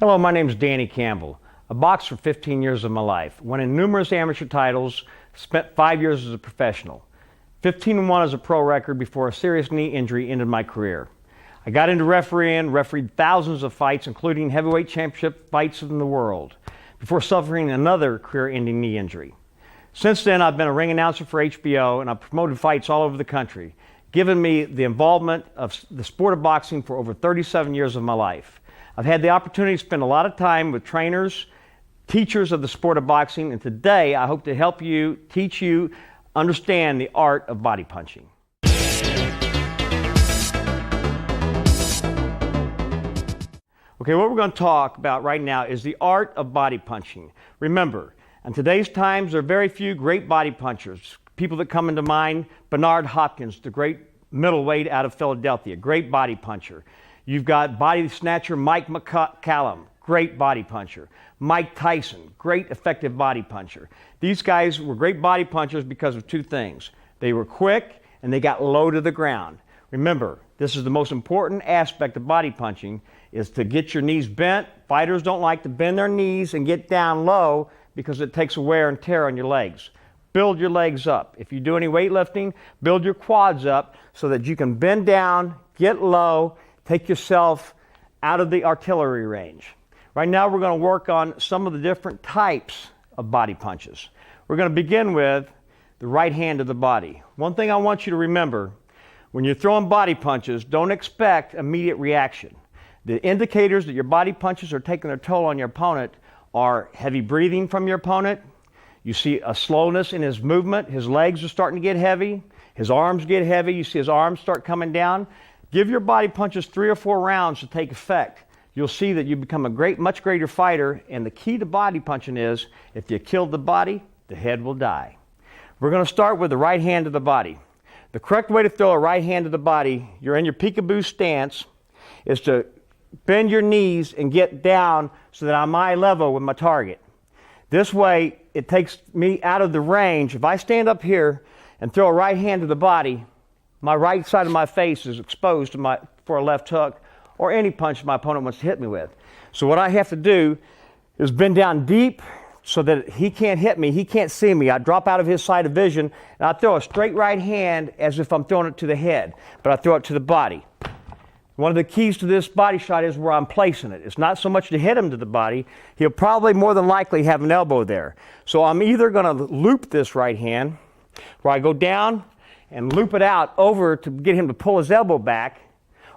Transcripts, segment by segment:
Hello, my name is Danny Campbell. I boxed for 15 years of my life, winning numerous amateur titles, spent 5 years as a professional. 15-1 as a pro record before a serious knee injury ended my career. I got into refereeing, refereed thousands of fights, including heavyweight championship fights in the world, before suffering another career-ending knee injury. Since then, I've been a ring announcer for HBO, and I've promoted fights all over the country, giving me the involvement of the sport of boxing for over 37 years of my life. I've had the opportunity to spend a lot of time with trainers, teachers of the sport of boxing, and today I hope to help you, teach you, understand the art of body punching. Okay, what we're going to talk about right now is the art of body punching. Remember, in today's times, there are very few great body punchers. People that come into mind, Bernard Hopkins, the great middleweight out of Philadelphia, great body puncher. You've got body snatcher Mike McCallum, great body puncher. Mike Tyson, great effective body puncher. These guys were great body punchers because of two things. They were quick and they got low to the ground. Remember, this is the most important aspect of body punching, is to get your knees bent. Fighters don't like to bend their knees and get down low because it takes a wear and tear on your legs. Build your legs up. If you do any weightlifting, build your quads up so that you can bend down, get low, take yourself out of the artillery range. Right now we're going to work on some of the different types of body punches. We're going to begin with the right hand of the body. One thing I want you to remember, when you're throwing body punches, don't expect immediate reaction. The indicators that your body punches are taking their toll on your opponent are heavy breathing from your opponent. You see a slowness in his movement. His legs are starting to get heavy. His arms get heavy. You see his arms start coming down. Give your body punches 3 or 4 rounds to take effect. You'll see that you become a much greater fighter, and the key to body punching is, if you kill the body, the head will die. We're going to start with the right hand of the body. The correct way to throw a right hand to the body, you're in your peekaboo stance, is to bend your knees and get down so that I'm eye level with my target. This way, it takes me out of the range. If I stand up here and throw a right hand to the body, my right side of my face is exposed for a left hook or any punch my opponent wants to hit me with. So what I have to do is bend down deep so that he can't hit me, he can't see me. I drop out of his side of vision, and I throw a straight right hand as if I'm throwing it to the head, but I throw it to the body. One of the keys to this body shot is where I'm placing it. It's not so much to hit him to the body. He'll probably more than likely have an elbow there. So I'm either going to loop this right hand, where I go down and loop it out over to get him to pull his elbow back,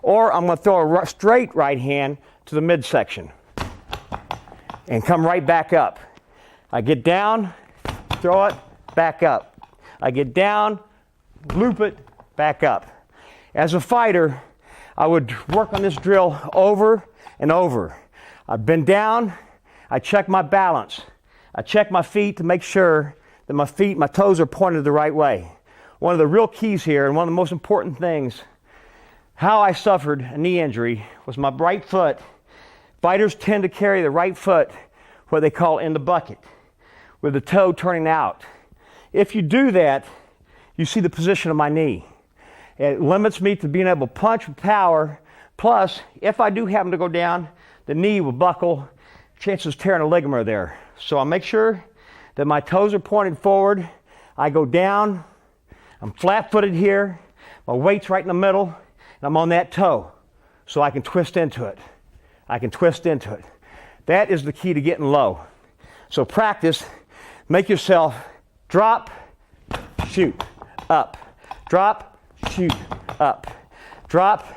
or I'm going to throw a straight right hand to the midsection and come right back up. I get down, throw it, back up. I get down, loop it, back up. As a fighter, I would work on this drill over and over. I bend down, I check my balance. I check my feet to make sure that my toes are pointed the right way. One of the real keys here, and one of the most important things, how I suffered a knee injury was my right foot. Fighters tend to carry the right foot, what they call in the bucket, with the toe turning out. If you do that, you see the position of my knee. It limits me to being able to punch with power. Plus, if I do happen to go down, the knee will buckle, chances of tearing a ligament there. So I make sure that my toes are pointed forward. I go down, I'm flat-footed here, my weight's right in the middle, and I'm on that toe, so I can twist into it. I can twist into it. That is the key to getting low. So practice, make yourself drop, shoot, up, drop, shoot, up, drop,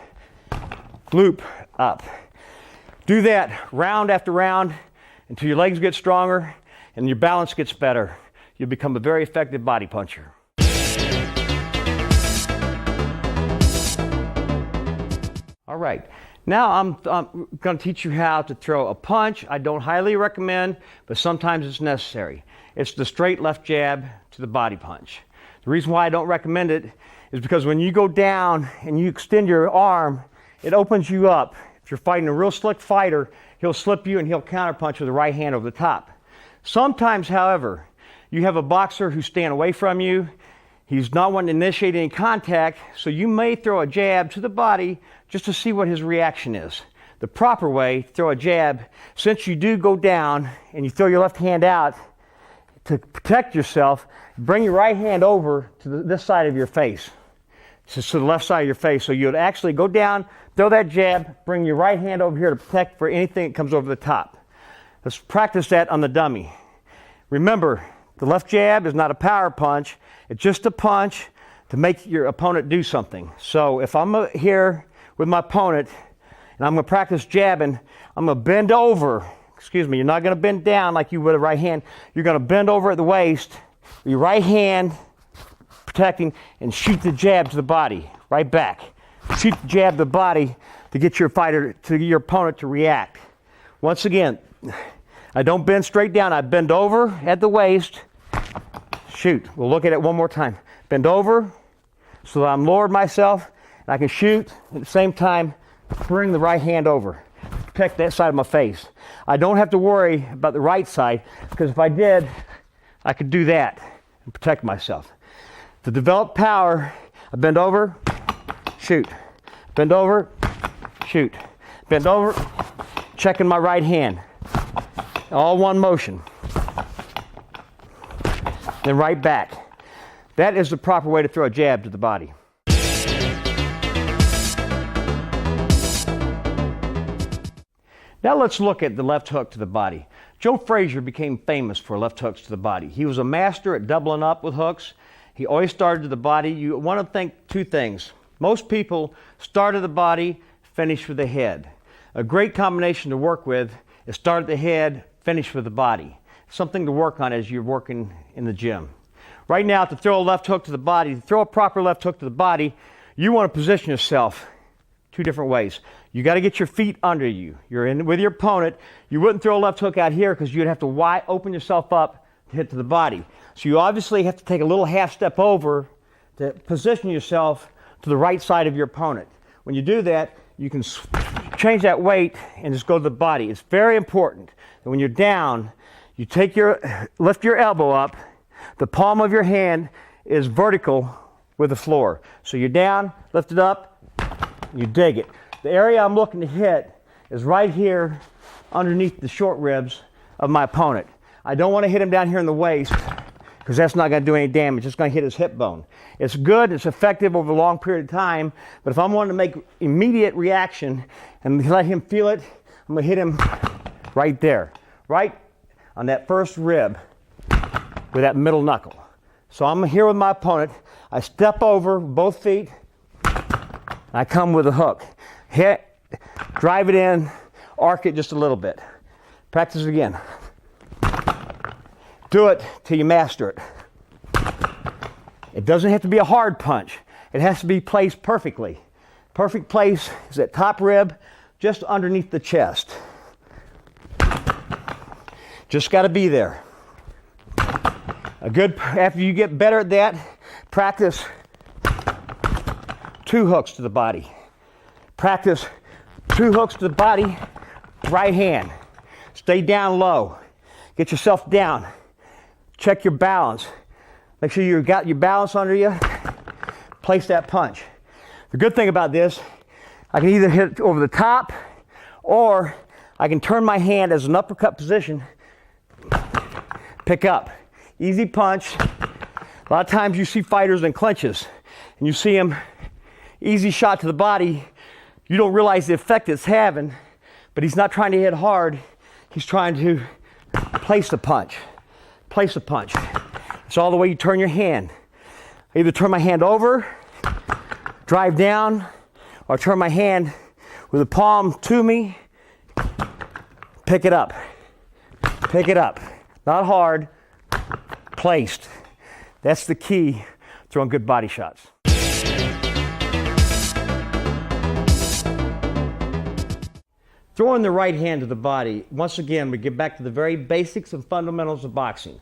loop, up. Do that round after round until your legs get stronger and your balance gets better. You'll become a very effective body puncher. All right, now I'm going to teach you how to throw a punch. I don't highly recommend, but sometimes it's necessary. It's the straight left jab to the body punch. The reason why I don't recommend it is because when you go down and you extend your arm, it opens you up. If you're fighting a real slick fighter, he'll slip you and he'll counterpunch with the right hand over the top. Sometimes, however, you have a boxer who's staying away from you. He's not wanting to initiate any contact, so you may throw a jab to the body just to see what his reaction is. The proper way to throw a jab, since you do go down and you throw your left hand out, to protect yourself, bring your right hand over to this side of your face, to the left side of your face. So you'd actually go down, throw that jab, bring your right hand over here to protect for anything that comes over the top. Let's practice that on the dummy. Remember, the left jab is not a power punch. It's just a punch to make your opponent do something. So if I'm here with my opponent and I'm going to practice jabbing, I'm going to bend over. Excuse me, you're not going to bend down like you would a right hand. You're going to bend over at the waist, your right hand protecting, and shoot the jab to the body, right back. Shoot the jab to the body to get your fighter, to your opponent to react. Once again, I don't bend straight down. I bend over at the waist, shoot. We'll look at it one more time. Bend over so that I'm lowered myself, and I can shoot at the same time, bring the right hand over. Protect that side of my face. I don't have to worry about the right side, because if I did, I could do that and protect myself. To develop power, I bend over, shoot. Bend over, shoot. Bend over, checking my right hand. All one motion. Then right back. That is the proper way to throw a jab to the body. Now let's look at the left hook to the body. Joe Frazier became famous for left hooks to the body. He was a master at doubling up with hooks. He always started to the body. You want to think two things. Most people start at the body, finish with the head. A great combination to work with is start at the head, finish with the body. Something to work on as you're working in the gym. Right now, to throw a left hook to the body, to throw a proper left hook to the body, you want to position yourself two different ways. You got to get your feet under you. You're in with your opponent. You wouldn't throw a left hook out here because you'd have to open yourself up to hit to the body. So you obviously have to take a little half step over to position yourself to the right side of your opponent. When you do that, you can change that weight and just go to the body. It's very important that when you're down, you lift your elbow up. The palm of your hand is vertical with the floor. So you're down, lift it up, you dig it. The area I'm looking to hit is right here underneath the short ribs of my opponent. I don't want to hit him down here in the waist because that's not going to do any damage. It's going to hit his hip bone. It's good, it's effective over a long period of time, but if I'm wanting to make immediate reaction and let him feel it, I'm going to hit him right there, right on that first rib with that middle knuckle. So I'm here with my opponent. I step over both feet. I come with a hook. Hit, drive it in, arc it just a little bit. Practice it again. Do it till you master it. It doesn't have to be a hard punch. It has to be placed perfectly. Perfect place is that top rib just underneath the chest. Just got to be there. After you get better at that, practice two hooks to the body. Practice two hooks to the body, right hand. Stay down low. Get yourself down. Check your balance. Make sure you've got your balance under you. Place that punch. The good thing about this, I can either hit it over the top or I can turn my hand as an uppercut position, pick up. Easy punch. A lot of times you see fighters in clinches and you see them easy shot to the body. You don't realize the effect it's having, but he's not trying to hit hard. He's trying to place the punch. Place the punch. It's all the way you turn your hand. I either turn my hand over, drive down, or turn my hand with the palm to me, pick it up. Pick it up. Not hard, placed. That's the key to throwing good body shots. Throwing the right hand to the body, once again, we get back to the very basics and fundamentals of boxing.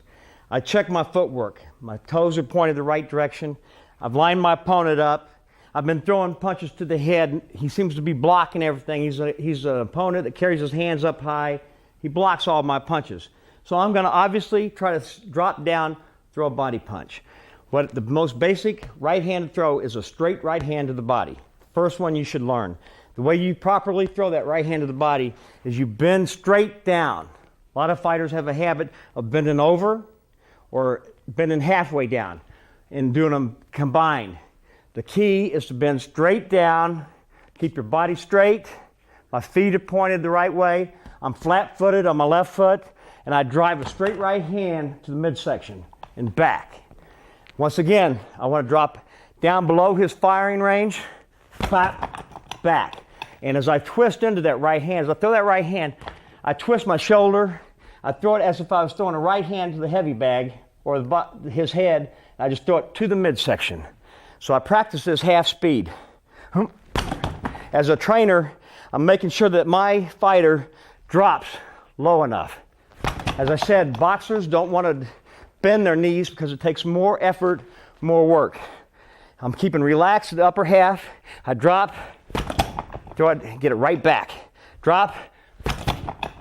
I check my footwork. My toes are pointed the right direction. I've lined my opponent up. I've been throwing punches to the head. He seems to be blocking everything. He's an opponent that carries his hands up high. He blocks all my punches. So I'm going to obviously try to drop down, throw a body punch. What the most basic right-handed throw is a straight right hand to the body. First one you should learn. The way you properly throw that right hand to the body is you bend straight down. A lot of fighters have a habit of bending over or bending halfway down and doing them combined. The key is to bend straight down, keep your body straight. My feet are pointed the right way. I'm flat-footed on my left foot, and I drive a straight right hand to the midsection and back. Once again, I want to drop down below his firing range, clap, back. And as I twist into that right hand, as I throw that right hand, I twist my shoulder. I throw it as if I was throwing a right hand to the heavy bag or his head. I just throw it to the midsection. So I practice this half speed. As a trainer, I'm making sure that my fighter drops low enough. As I said, boxers don't want to bend their knees because it takes more effort, more work. I'm keeping relaxed in the upper half. I drop, throw it, get it right back. Drop,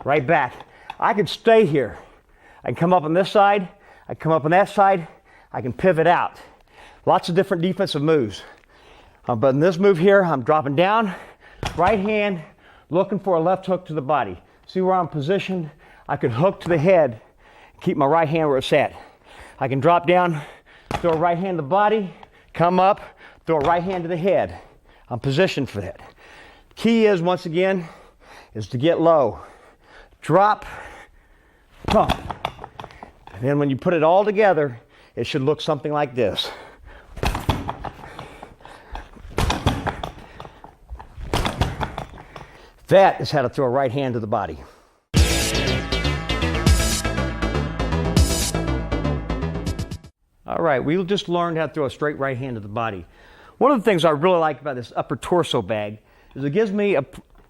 right back. I can stay here. I can come up on this side. I can come up on that side. I can pivot out. Lots of different defensive moves. But in this move here, I'm dropping down, right hand, looking for a left hook to the body. See where I'm positioned? I could hook to the head, keep my right hand where it's at. I can drop down, throw a right hand to the body, come up, throw a right hand to the head. I'm positioned for that. Key is, once again, is to get low. Drop, pump. And then when you put it all together, it should look something like this. That is how to throw a right hand to the body. All right, we just learned how to throw a straight right hand to the body. One of the things I really like about this upper torso bag is it gives me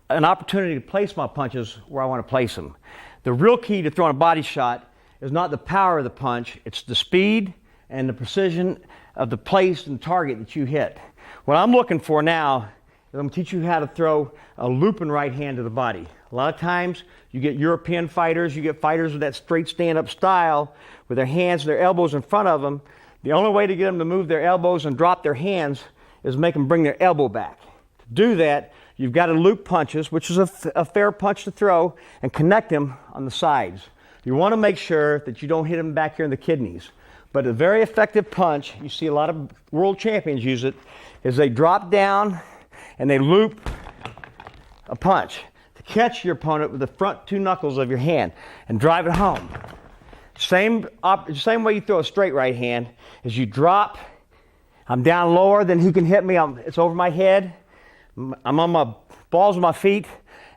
an opportunity to place my punches where I want to place them. The real key to throwing a body shot is not the power of the punch, it's the speed and the precision of the place and target that you hit. What I'm looking for now is I'm going to teach you how to throw a looping right hand to the body. A lot of times you get European fighters, you get fighters with that straight stand-up style with their hands and their elbows in front of them. The only way to get them to move their elbows and drop their hands is make them bring their elbow back. To do that, you've got to loop punches, which is a fair punch to throw, and connect them on the sides. You want to make sure that you don't hit them back here in the kidneys. But a very effective punch, you see a lot of world champions use it, is they drop down and they loop a punch to catch your opponent with the front two knuckles of your hand and drive it home. Same way you throw a straight right hand is you drop. I'm down lower than he can hit me. It's over my head. I'm on my balls of my feet,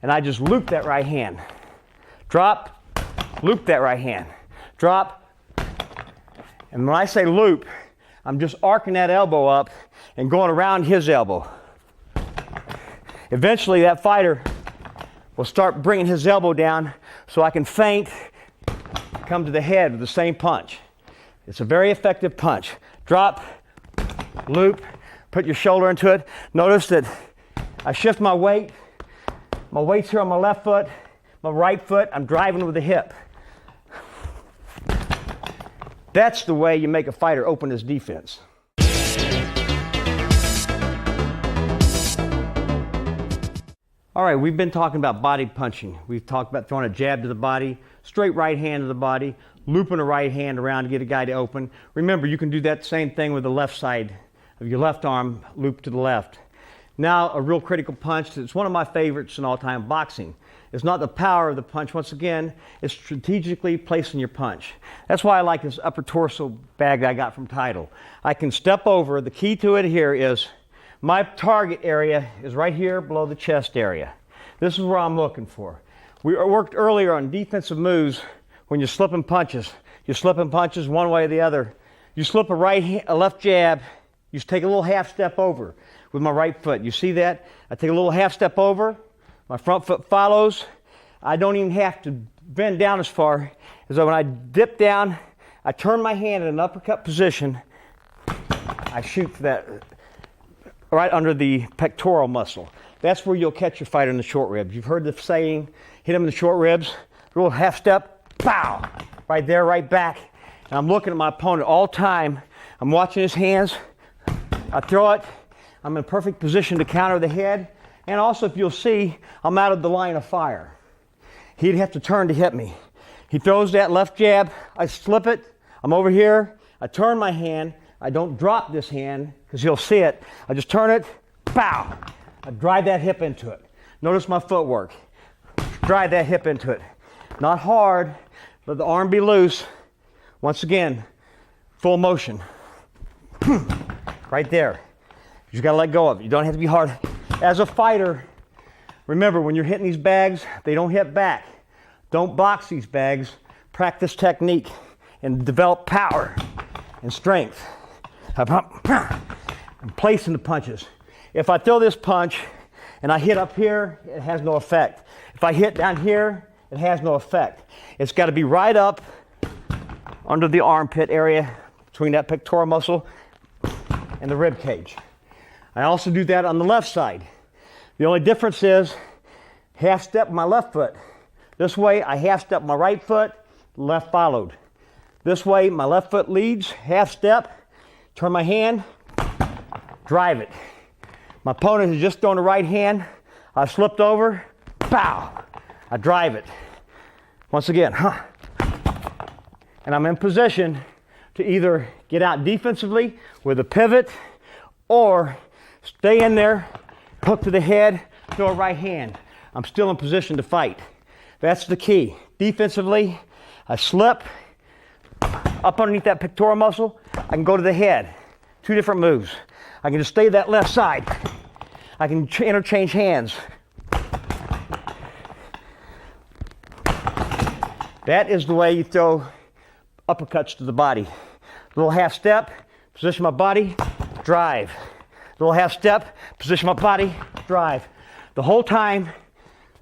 and I just loop that right hand. Drop, loop that right hand. Drop. And when I say loop, I'm just arcing that elbow up and going around his elbow. Eventually, that fighter will start bringing his elbow down so I can feint, come to the head with the same punch. It's a very effective punch. Drop, loop, put your shoulder into it. Notice that I shift my weight. My weight's here on my left foot. My right foot, I'm driving with the hip. That's the way you make a fighter open his defense. All right, we've been talking about body punching. We've talked about throwing a jab to the body, straight right hand to the body, looping a right hand around to get a guy to open. Remember, you can do that same thing with the left side of your left arm, loop to the left. Now, a real critical punch. It's one of my favorites in all-time boxing. It's not the power of the punch. Once again, it's strategically placing your punch. That's why I like this upper torso bag that I got from Tidal. I can step over. The key to it here is my target area is right here below the chest area. This is where I'm looking for. We worked earlier on defensive moves when you're slipping punches. You're slipping punches one way or the other. You slip a left jab, you take a little half step over with my right foot. You see that? I take a little half step over. My front foot follows. I don't even have to bend down as far as when I dip down, I turn my hand in an uppercut position. I shoot for that right under the pectoral muscle. That's where you'll catch your fighter in the short ribs. You've heard the saying, hit him in the short ribs, a little half step, pow, right there, right back. And I'm looking at my opponent all time. I'm watching his hands. I throw it. I'm in perfect position to counter the head, And also, if you'll see, I'm out of the line of fire. He'd have to turn to hit me. He throws that left jab, I slip it, I'm over here, I turn my hand, I don't drop this hand, because you'll see it. I just turn it, pow! I drive that hip into it. Notice my footwork. Drive that hip into it. Not hard, let the arm be loose. Once again, full motion. Right there. You just gotta let go of it. You don't have to be hard. As a fighter, remember when you're hitting these bags, they don't hit back. Don't box these bags. Practice technique and develop power and strength. And placing the punches. If I throw this punch and I hit up here, it has no effect. If I hit down here, it has no effect. It's got to be right up under the armpit area between that pectoral muscle and the rib cage. I also do that on the left side. The only difference is half step my left foot. This way I half step my right foot, left followed. This way my left foot leads, half step, turn my hand, drive it. My opponent has just thrown the right hand, I've slipped over, pow, I drive it. Once again, and I'm in position to either get out defensively with a pivot or stay in there, hook to the head, throw a right hand. I'm still in position to fight. That's the key. Defensively, I slip up underneath that pectoral muscle. I can go to the head. Two different moves. I can just stay that left side. I can interchange hands. That is the way you throw uppercuts to the body. Little half step, position my body, drive. Little half step, position my body, drive. The whole time,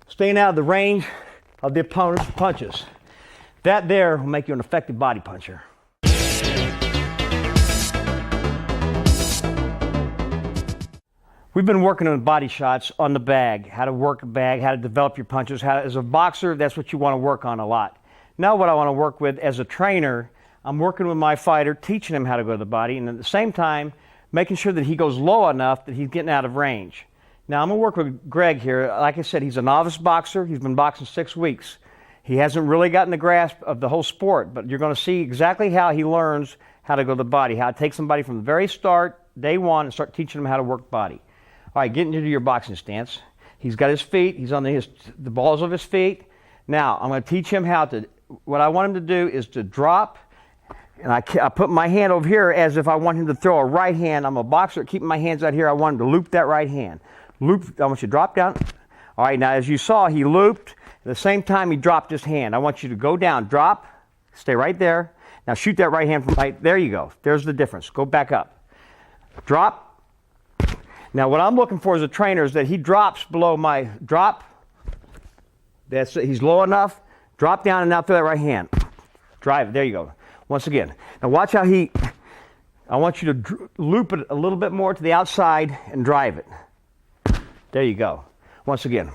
staying out of the range of the opponent's punches. That there will make you an effective body puncher. We've been working on body shots on the bag, how to work a bag, how to develop your punches. As a boxer, that's what you want to work on a lot. Now what I want to work with as a trainer, I'm working with my fighter, teaching him how to go to the body, and at the same time, making sure that he goes low enough that he's getting out of range. Now I'm going to work with Greg here. Like I said, he's a novice boxer. He's been boxing 6 weeks. He hasn't really gotten the grasp of the whole sport, but you're going to see exactly how he learns how to go to the body, how to take somebody from the very start, day one, and start teaching them how to work body. All right, get into your boxing stance. He's got his feet. He's on the balls of his feet. Now, I'm going to teach him how to, what I want him to do is to drop, and I put my hand over here as if I want him to throw a right hand. I'm a boxer, keeping my hands out here. I want him to loop that right hand. Loop, I want you to drop down. All right, now as you saw, he looped. At the same time, he dropped his hand. I want you to go down, drop, stay right there. Now shoot that right hand from right, there you go. There's the difference. Go back up. Drop. Now what I'm looking for as a trainer is that he drops below my drop. That's it. He's low enough. Drop down and now throw that right hand. Drive it. There you go. Once again. Now watch how I want you to loop it a little bit more to the outside and drive it. There you go. Once again.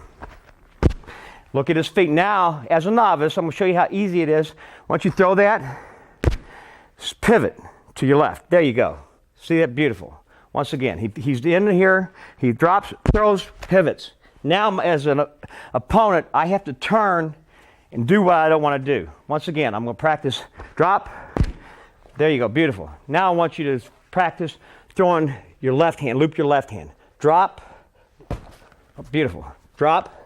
Look at his feet. Now, as a novice, I'm going to show you how easy it is. Once you throw that, pivot to your left. There you go. See that? Beautiful. Once again, he's in here. He drops, throws, pivots. Now, as an opponent, I have to turn and do what I don't want to do. Once again, I'm going to practice drop. There you go. Beautiful. Now I want you to practice throwing your left hand. Loop your left hand. Drop. Oh, beautiful. Drop.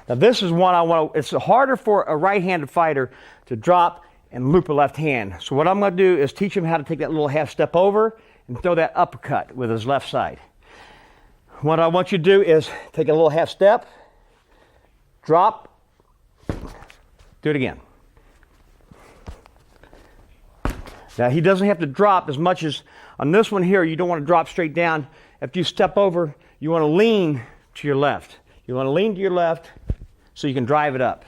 Now this is one I want to, it's harder for a right-handed fighter to drop and loop a left hand. So what I'm going to do is teach him how to take that little half step over and throw that uppercut with his left side. What I want you to do is take a little half step, drop, do it again. Now he doesn't have to drop as much as on this one here. You don't want to drop straight down. If you step over, you want to lean to your left. You want to lean to your left so you can drive it up.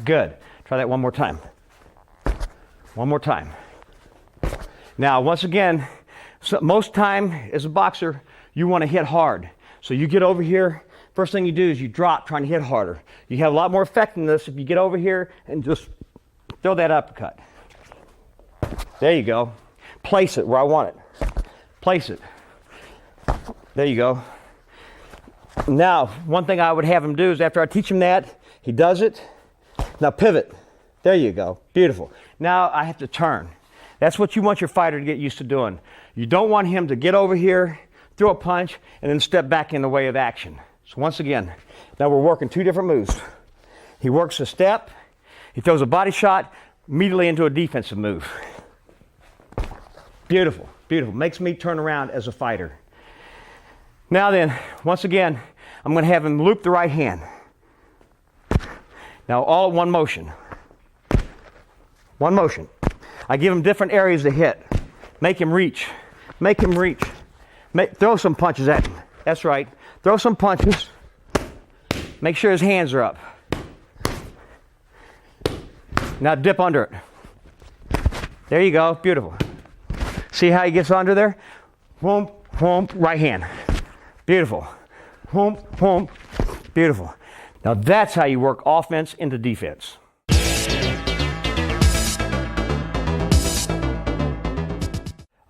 Good. Try that one more time. One more time. Now, once again, most time as a boxer, you want to hit hard. So you get over here, first thing you do is you drop trying to hit harder. You have a lot more effectiveness if you get over here and just throw that uppercut. There you go. Place it where I want it. Place it. There you go. Now, one thing I would have him do is after I teach him that, he does it. Now pivot. There you go. Beautiful. Now I have to turn. That's what you want your fighter to get used to doing. You don't want him to get over here, throw a punch, and then step back in the way of action. So once again, now we're working two different moves. He works a step, he throws a body shot, immediately into a defensive move. Beautiful, beautiful. Makes me turn around as a fighter. Now then, once again, I'm going to have him loop the right hand. Now all in one motion. One motion. I give him different areas to hit. Make him reach. Make him reach. Throw some punches at him. That's right. Throw some punches. Make sure his hands are up. Now dip under it. There you go. Beautiful. See how he gets under there? Whoomp, whoomp, right hand. Beautiful. Whoomp, whoomp. Beautiful. Now that's how you work offense into defense.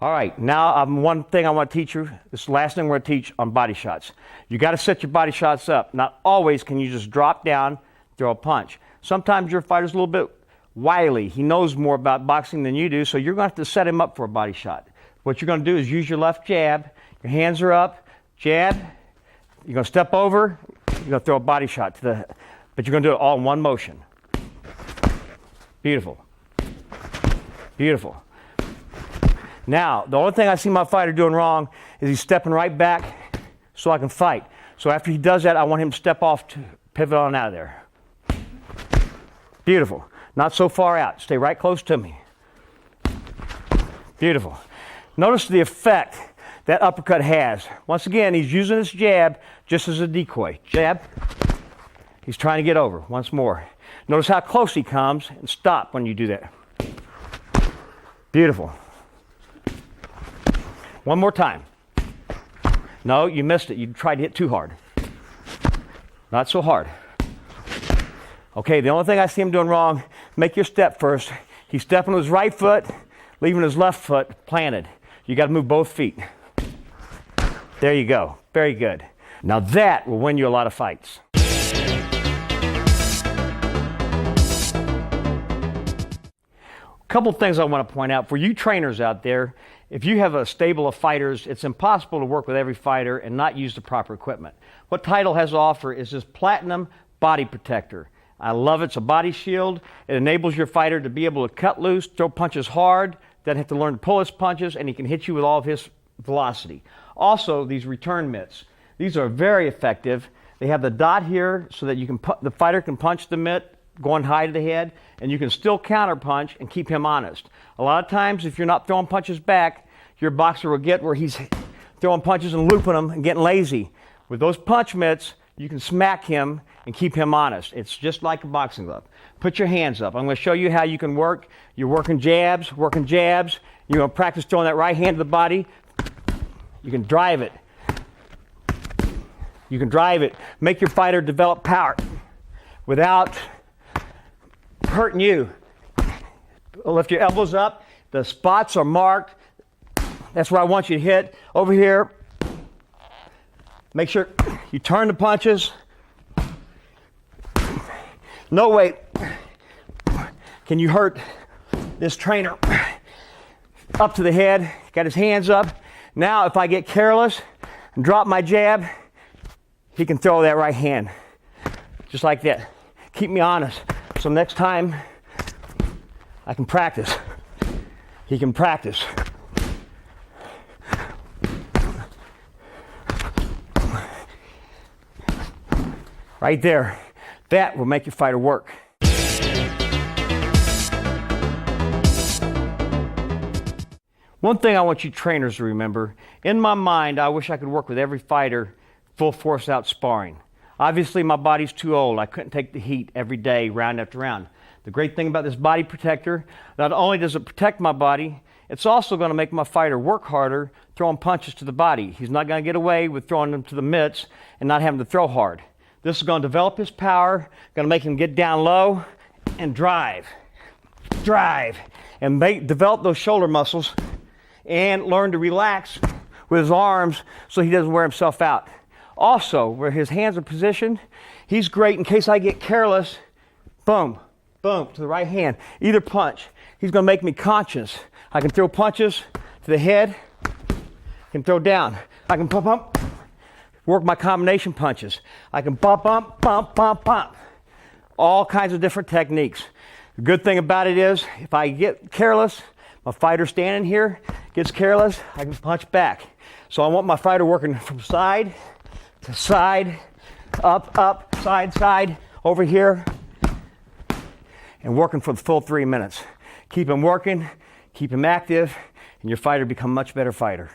All right, now one thing I want to teach you, this is the last thing we're going to teach on body shots. You got to set your body shots up. Not always can you just drop down, throw a punch. Sometimes your fighter's a little bit wily. He knows more about boxing than you do, so you're going to have to set him up for a body shot. What you're going to do is use your left jab, your hands are up, jab, you're going to step over, you're going to throw a body shot but you're going to do it all in one motion. Beautiful. Beautiful. Now, the only thing I see my fighter doing wrong is he's stepping right back so I can fight. So after he does that, I want him to step off to pivot on out of there. Beautiful. Not so far out. Stay right close to me. Beautiful. Notice the effect that uppercut has. Once again, he's using his jab just as a decoy. Jab. He's trying to get over. Once more. Notice how close he comes and stop when you do that. Beautiful. One more time. No, you missed it. You tried to hit too hard. Not so hard. Okay, the only thing I see him doing wrong, make your step first. He's stepping with his right foot, leaving his left foot planted. You got to move both feet. There you go. Very good. Now that will win you a lot of fights. A couple things I want to point out for you trainers out there. If you have a stable of fighters, it's impossible to work with every fighter and not use the proper equipment. What Title has to offer is this Platinum Body Protector. I love it. It's a body shield. It enables your fighter to be able to cut loose, throw punches hard, doesn't have to learn to pull his punches, and he can hit you with all of his velocity. Also, these return mitts. These are very effective. They have the dot here so that the fighter can punch the mitt going high to the head, and you can still counter punch and keep him honest. A lot of times, if you're not throwing punches back, your boxer will get where he's throwing punches and looping them and getting lazy. With those punch mitts, you can smack him and keep him honest. It's just like a boxing glove. Put your hands up. I'm going to show you how you can work. You're working jabs. You're going to practice throwing that right hand to the body. You can drive it. You can drive it. Make your fighter develop power without hurting you. Lift your elbows up. The spots are marked. That's where I want you to hit. Over here. Make sure you turn the punches. No way can you hurt this trainer. Up to the head. Got his hands up. Now if I get careless and drop my jab, he can throw that right hand. Just like that. Keep me honest. So next time I can practice. He can practice. Right there. That will make your fighter work. One thing I want you trainers to remember, in my mind, I wish I could work with every fighter full force out sparring. Obviously, my body's too old. I couldn't take the heat every day, round after round. The great thing about this body protector, not only does it protect my body, it's also going to make my fighter work harder throwing punches to the body. He's not going to get away with throwing them to the mitts and not having to throw hard. This is going to develop his power, going to make him get down low and drive, and develop those shoulder muscles and learn to relax with his arms so he doesn't wear himself out. Also, where his hands are positioned, he's great in case I get careless. Boom, boom, to the right hand. Either punch. He's going to make me conscious. I can throw punches to the head. I can throw down. I can pump, work my combination punches. I can bump. All kinds of different techniques. The good thing about it is, if I get careless, my fighter standing here gets careless, I can punch back. So I want my fighter working from side to side, up, side, over here, and working for the full 3 minutes. Keep him working, keep him active, and your fighter become a much better fighter.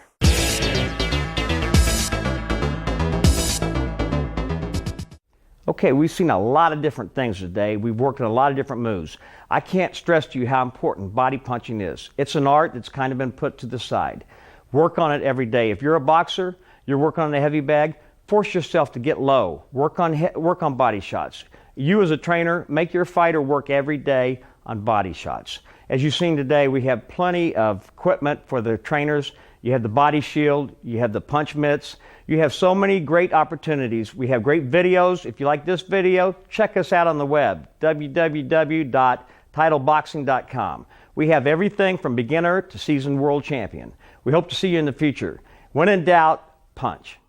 Okay, we've seen a lot of different things today. We've worked on a lot of different moves. I can't stress to you how important body punching is. It's an art that's kind of been put to the side. Work on it every day. If you're a boxer, you're working on a heavy bag, force yourself to get low. Work on body shots. You as a trainer, make your fighter work every day on body shots. As you've seen today, we have plenty of equipment for the trainers. You have the body shield, you have the punch mitts. You have so many great opportunities. We have great videos. If you like this video, check us out on the web, www.titleboxing.com. We have everything from beginner to seasoned world champion. We hope to see you in the future. When in doubt, punch.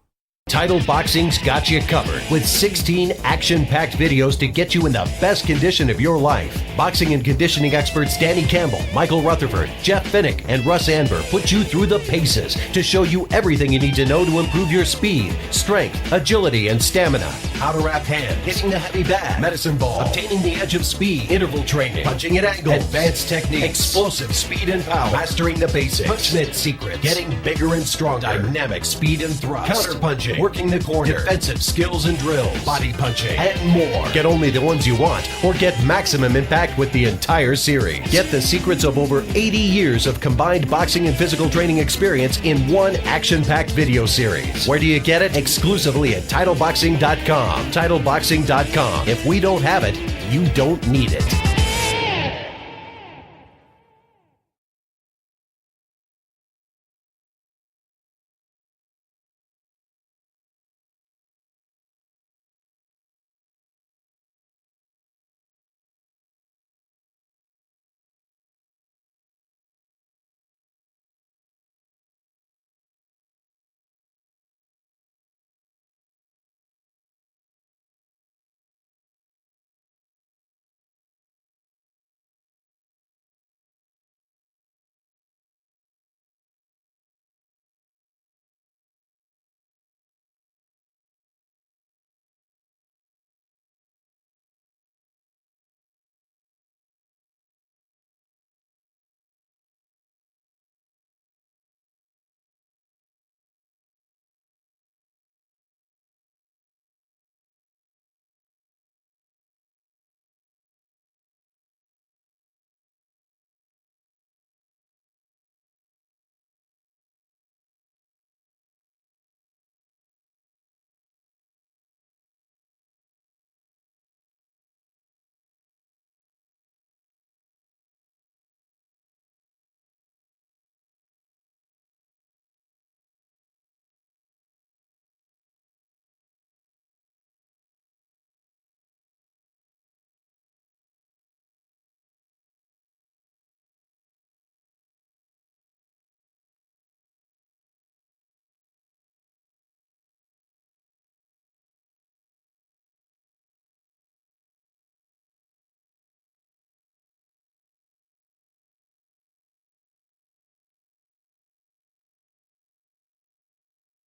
Title Boxing's got you covered with 16 action-packed videos to get you in the best condition of your life. Boxing and conditioning experts Danny Campbell, Michael Rutherford, Jeff Finnick, and Russ Anber put you through the paces to show you everything you need to know to improve your speed, strength, agility, and stamina. How to wrap hands, hitting the heavy bag, medicine ball, obtaining the edge of speed, interval training, punching at angles, advanced techniques, explosive speed and power, mastering the basics, punch mitt secrets, getting bigger and stronger, dynamic speed and thrust, counter punching, working the corner, defensive skills and drills, body punching, and more. Get only the ones you want, or get maximum impact with the entire series. Get the secrets of over 80 years of combined boxing and physical training experience in one action-packed video series. Where do you get it? Exclusively at TitleBoxing.com. TitleBoxing.com. If we don't have it, you don't need it.